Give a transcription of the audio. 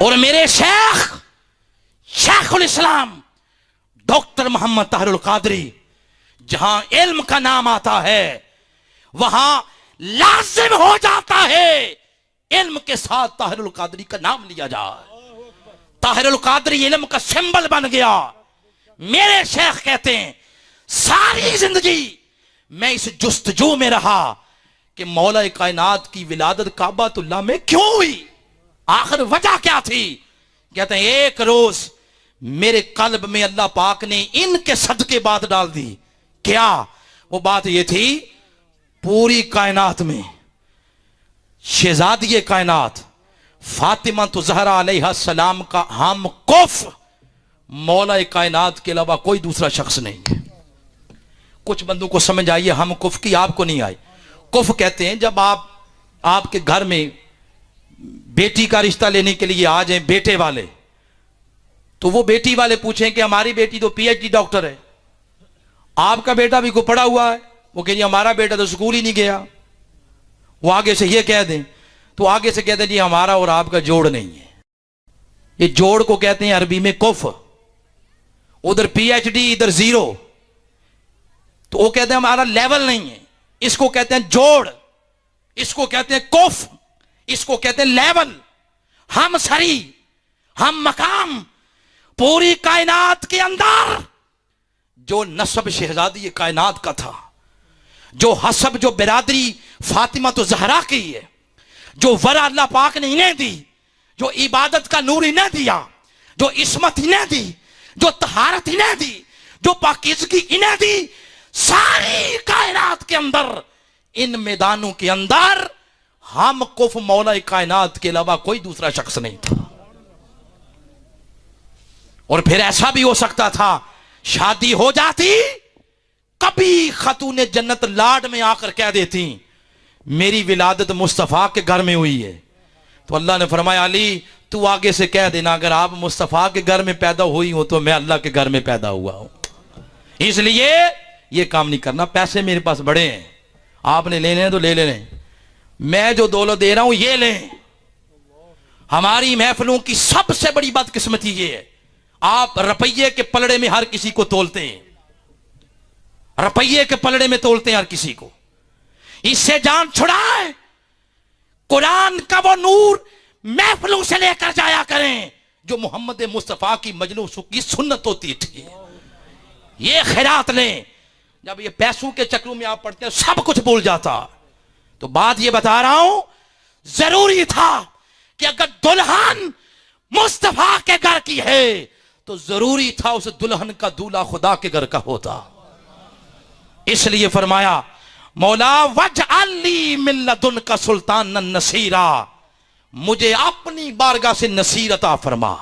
और मेरे शेखुल इस्लाम डॉक्टर मोहम्मद ताहिरुल कादरी, जहां इल्म का नाम आता है वहां लाजिम हो जाता है इल्म के साथ ताहिरुल कादरी का नाम लिया जाए। ताहिरुल कादरी इल्म का सिंबल बन गया। मेरे शेख कहते हैं सारी जिंदगी मैं इस जुस्तजू में रहा कि मौला कायनात की विलादत काबातुल्लाह में क्यों हुई, आखिर वजह क्या थी। कहते हैं एक रोज मेरे कल्ब में अल्लाह पाक ने इनके सदके बात डाल दी। क्या वो बात ये थी, पूरी कायनात में शहजादी कायनात फातिमा तो ज़हरा अलैहा सलाम का हम कुफ मौला कायनात के अलावा कोई दूसरा शख्स नहीं है। कुछ बंदों को समझ आइए हम कुफ की, आपको नहीं आई। कुफ कहते हैं जब आपके घर में बेटी का रिश्ता लेने के लिए आ जाए बेटे वाले, तो वो बेटी वाले पूछें कि हमारी बेटी तो पीएचडी डॉक्टर है, आपका बेटा भी को पढ़ा हुआ है, वो कह जी हमारा बेटा तो स्कूल ही नहीं गया। वो आगे से ये कह दें तो आगे से कह दें जी हमारा और आपका जोड़ नहीं है। ये जोड़ को कहते हैं अरबी में कुफ। उधर पीएचडी इधर जीरो, तो वो कहते हैं हमारा लेवल नहीं है। इसको कहते हैं जोड़, इसको कहते हैं कुफ, इसको कहते हैं लेवल। हम सरी, हम मकाम, पूरी कायनात के अंदर जो नस्ब शहजादी कायनात का था, जो हसब जो बिरादरी फातिमा तो ज़हरा की है, जो वरा अल्लाह पाक ने इन्हें दी, जो इबादत का नूर इन्हें दिया, जो इस्मत इन्हें दी, जो तहारत इन्हें दी, जो पाकीज़गी इन्हें दी, सारी कायनात के अंदर इन मैदानों के अंदर हम कुफ मौला कायनात के अलावा कोई दूसरा शख्स नहीं था। और फिर ऐसा भी हो सकता था शादी हो जाती, कभी खतून जन्नत लाड में आकर कह देती मेरी विलादत मुस्तफ़ा के घर में हुई है, तो अल्लाह ने फरमाया अली तू आगे से कह देना अगर आप मुस्तफ़ा के घर में पैदा हुई हो तो मैं अल्लाह के घर में पैदा हुआ हूं। इसलिए ये काम नहीं करना। पैसे मेरे पास बड़े हैं, आपने लेने हैं तो ले लेने, मैं जो दौलत दे रहा हूं ये लें। हमारी महफिलों की सबसे बड़ी बदकिस्मती ये है, आप रुपये के पलड़े में हर किसी को तोलते हैं, रुपये के पलड़े में तोलते हैं हर किसी को। इससे जान छुड़ाए, कुरान का वो नूर महफिलों से लेकर जाया करें जो मोहम्मद मुस्तफ़ा की मजलूस की सुन्नत होती थी। ये खैरात लें। जब ये पैसों के चक्रों में आप पढ़ते हैं सब कुछ भूल जाता। तो बात ये बता रहा हूं, जरूरी था कि अगर दुल्हन मुस्तफ़ा के घर की है तो जरूरी था उस दुल्हन का दूल्हा खुदा के घर का होता। इसलिए फरमाया मौला वजअली मिन लदुनका सुल्तानन नसीरा, मुझे अपनी बारगाह से नसीर अता फरमा।